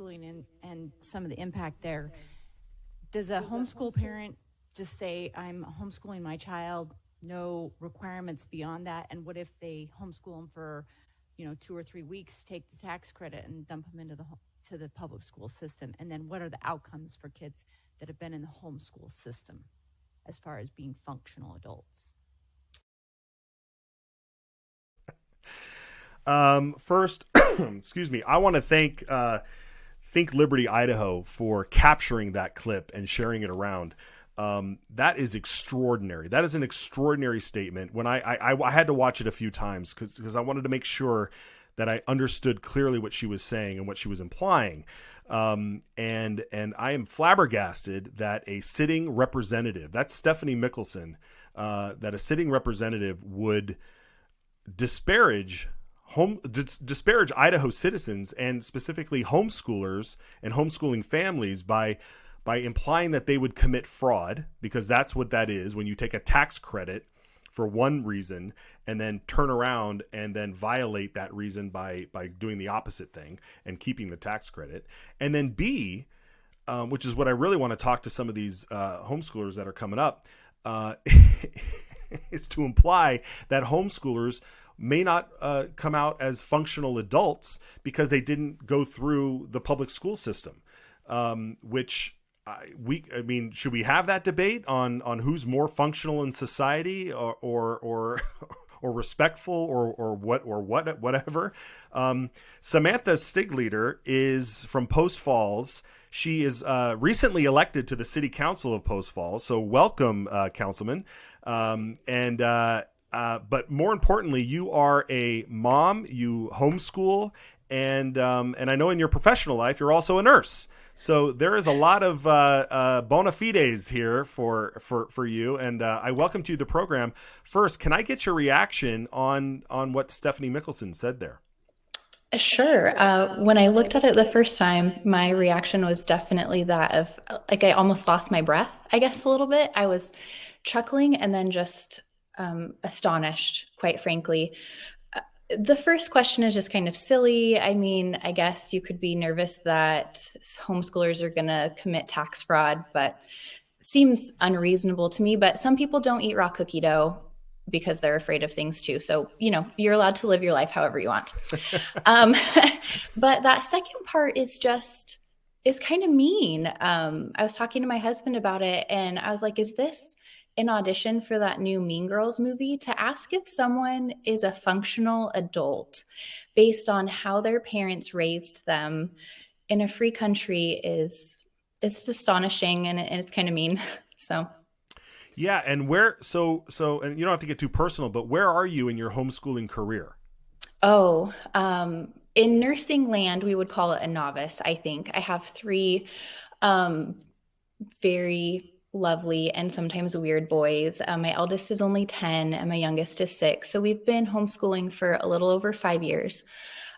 and some of the impact there. Does a homeschool parent just say, I'm homeschooling my child, no requirements beyond that? And what if they homeschool them for, 2 or 3 weeks, take the tax credit and dump them into the public school system? And then what are the outcomes for kids that have been in the homeschool system as far as being functional adults? First, excuse me, I want to thank Think Liberty Idaho for capturing that clip and sharing it around. That is extraordinary. That is an extraordinary statement. When I had to watch it a few times because I wanted to make sure that I understood clearly what she was saying and what she was implying. And I am flabbergasted that a sitting representative, that's Stephanie Mickelsen, that a sitting representative would disparage Idaho citizens and specifically homeschoolers and homeschooling families by implying that they would commit fraud, because that's what that is when you take a tax credit for one reason and then turn around and then violate that reason by doing the opposite thing and keeping the tax credit. And then B, which is what I really want to talk to some of these homeschoolers that are coming up, is to imply that homeschoolers may not come out as functional adults because they didn't go through the public school system, which I mean, should we have that debate on who's more functional in society or respectful or whatever? Samantha Steigleder is from Post Falls. She is recently elected to the city council of Post Falls. So welcome, councilman. But more importantly, you are a mom, you homeschool, and I know in your professional life, you're also a nurse. So there is a lot of bona fides here for you, and I welcome to the program. First, can I get your reaction on what Stephanie Mickelsen said there? Sure. When I looked at it the first time, my reaction was definitely that of, like, I almost lost my breath, I guess, a little bit. I was chuckling and then just astonished, quite frankly. The first question is just kind of silly. I mean, I guess you could be nervous that homeschoolers are going to commit tax fraud, but seems unreasonable to me. But some people don't eat raw cookie dough because they're afraid of things too. So, you're allowed to live your life however you want. But that second part is kind of mean. I was talking to my husband about it and I was like, is this an audition for that new Mean Girls movie? To ask if someone is a functional adult based on how their parents raised them in a free country it's astonishing and it's kind of mean. So. Yeah. And and you don't have to get too personal, but where are you in your homeschooling career? Oh, in nursing land, we would call it a novice, I think. I have 3 very lovely and sometimes weird boys. My eldest is only 10 and my youngest is 6. So we've been homeschooling for a little over 5 years.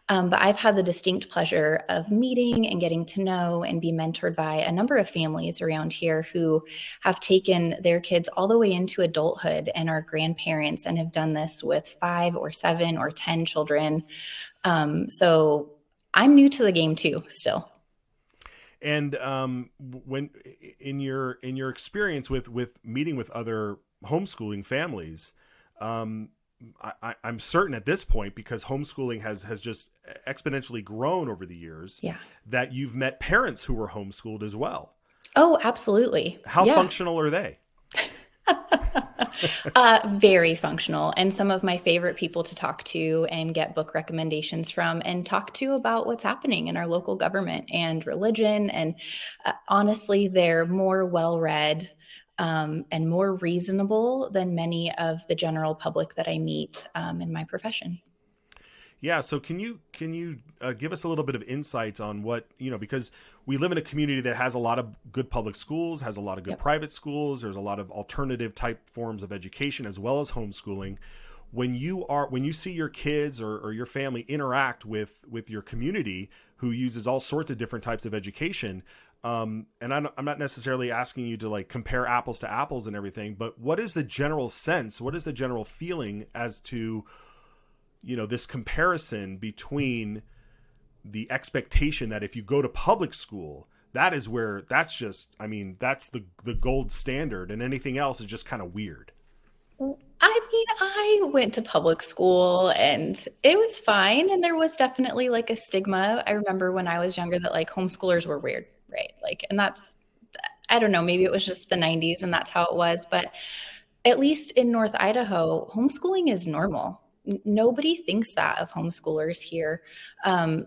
But I've had the distinct pleasure of meeting and getting to know and be mentored by a number of families around here who have taken their kids all the way into adulthood and are grandparents and have done this with 5 or 7 or 10 children. So I'm new to the game too, still. And when in your experience with meeting with other homeschooling families, I'm certain at this point, because homeschooling has just exponentially grown over the years, that you've met parents who were homeschooled as well. Oh, absolutely. How functional are they? Very functional, and some of my favorite people to talk to and get book recommendations from and talk to about what's happening in our local government and religion. And honestly, they're more well-read and more reasonable than many of the general public that I meet in my profession. Yeah. So can you give us a little bit of insight on what, because we live in a community that has a lot of good public schools, has a lot of good private schools. There's a lot of alternative type forms of education as well as homeschooling. When you see your kids or your family interact with your community who uses all sorts of different types of education, and I'm not necessarily asking you to like compare apples to apples and everything, but what is the general sense? What is the general feeling as to, this comparison between the expectation that if you go to public school, that's the gold standard, and anything else is just kind of weird. I mean, I went to public school and it was fine. And there was definitely like a stigma. I remember when I was younger that like homeschoolers were weird, right? Like, and that's, I don't know, maybe it was just the 90s and that's how it was. But at least in North Idaho, homeschooling is normal. Nobody thinks that of homeschoolers here. And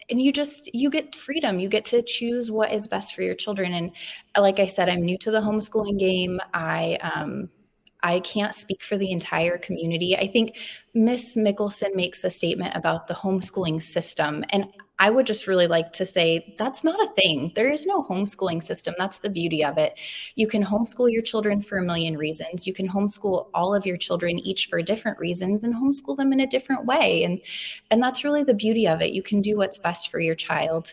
you get freedom. You get to choose what is best for your children. And like I said, I'm new to the homeschooling game. I can't speak for the entire community. I think Miss Mickelsen makes a statement about the homeschooling system. And I would just really like to say that's not a thing. There is no homeschooling system. That's the beauty of it. You can homeschool your children for a million reasons. You can homeschool all of your children, each for different reasons, and homeschool them in a different way. And that's really the beauty of it. You can do what's best for your child.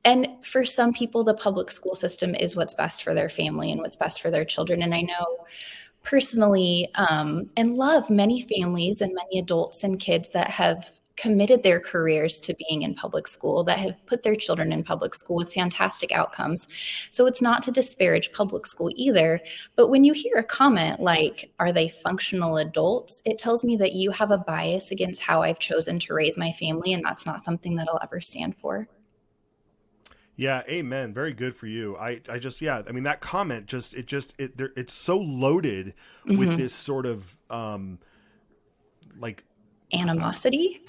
And for some people, the public school system is what's best for their family and what's best for their children. And I know personally and love many families and many adults and kids that have committed their careers to being in public school, that have put their children in public school with fantastic outcomes. So it's not to disparage public school either. But when you hear a comment like, are they functional adults? It tells me that you have a bias against how I've chosen to raise my family. And that's not something that I'll ever stand for. Yeah, amen. Very good for you. I mean, that comment it's so loaded with this sort of like animosity.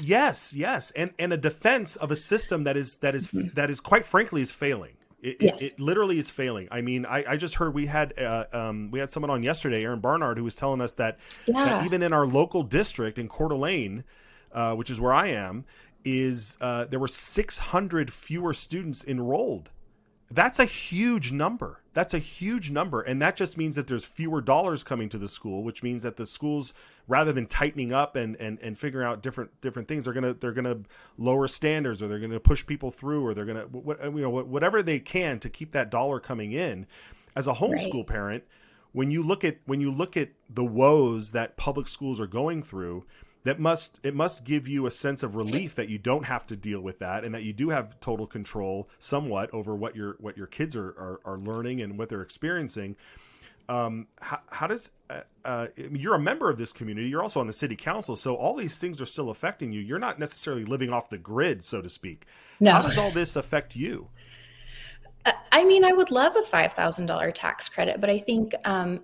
Yes. And a defense of a system that is quite frankly is failing. It literally is failing. I mean, I just heard we had someone on yesterday, Aaron Barnard, who was telling us that even in our local district in Coeur d'Alene, which is where I am, there were 600 fewer students enrolled. That's a huge number. And that just means that there's fewer dollars coming to the school, which means that the schools, rather than tightening up and figuring out different things, they're gonna lower standards, or they're gonna push people through, or they're gonna whatever they can to keep that dollar coming in. As a homeschool parent, when you look at the woes that public schools are going through, it must give you a sense of relief that you don't have to deal with that, and that you do have total control somewhat over what your kids are learning and what they're experiencing. How does you're a member of this community, you're also on the city council, so all these things are still affecting you. You're not necessarily living off the grid, so to speak. No. How does all this affect you? I mean, I would love a $5,000 tax credit, but I think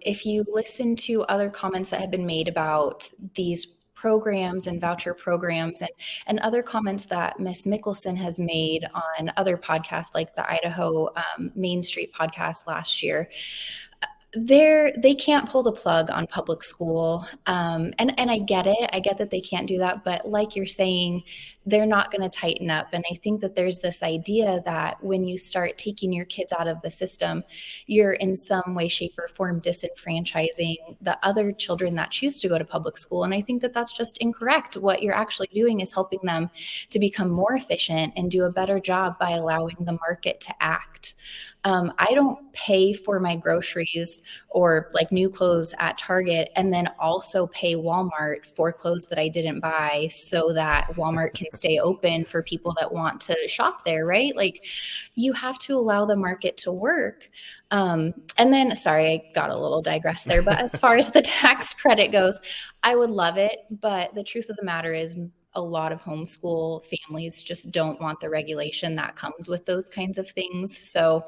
if you listen to other comments that have been made about these programs and voucher programs and other comments that Miss Mickelsen has made on other podcasts like the Idaho Main Street podcast last year, they can't pull the plug on public school. And I get it. I get that they can't do that. But like you're saying, they're not going to tighten up. And I think that there's this idea that when you start taking your kids out of the system, you're in some way, shape, or form disenfranchising the other children that choose to go to public school. And I think that that's just incorrect. What you're actually doing is helping them to become more efficient and do a better job by allowing the market to act. I don't pay for my groceries or like new clothes at Target and then also pay Walmart for clothes that I didn't buy so that Walmart can stay open for people that want to shop there, right? Like you have to allow the market to work. And then, sorry, I got a little digressed there, but as far as the tax credit goes, I would love it. But the truth of the matter is a lot of homeschool families just don't want the regulation that comes with those kinds of things. So,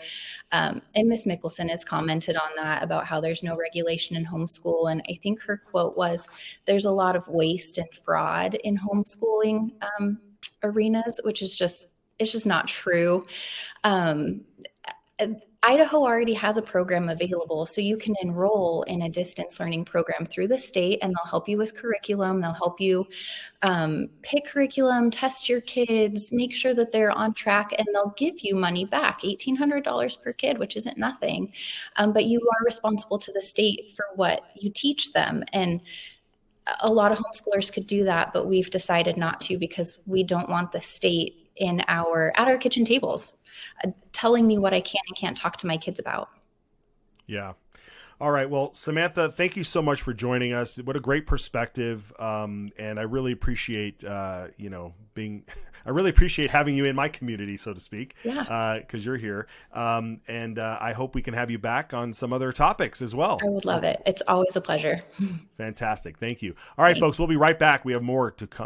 and Ms. Mickelsen has commented on that about how there's no regulation in homeschool. And I think her quote was, there's a lot of waste and fraud in homeschooling arenas, which is it's just not true. Idaho already has a program available, so you can enroll in a distance learning program through the state, and they'll help you with curriculum. They'll help you pick curriculum, test your kids, make sure that they're on track, and they'll give you money back, $1,800 per kid, which isn't nothing. But you are responsible to the state for what you teach them. And a lot of homeschoolers could do that, but we've decided not to because we don't want the state at our kitchen tables telling me what I can and can't talk to my kids about. Yeah. All right. Well, Samantha, thank you so much for joining us. What a great perspective. And I really appreciate, I really appreciate having you in my community, so to speak, Yeah. because you're here. And I hope we can have you back on some other topics as well. I would love it. It's always a pleasure. Fantastic. Thank you. All right, Thanks. folks, we'll be right back. We have more to come.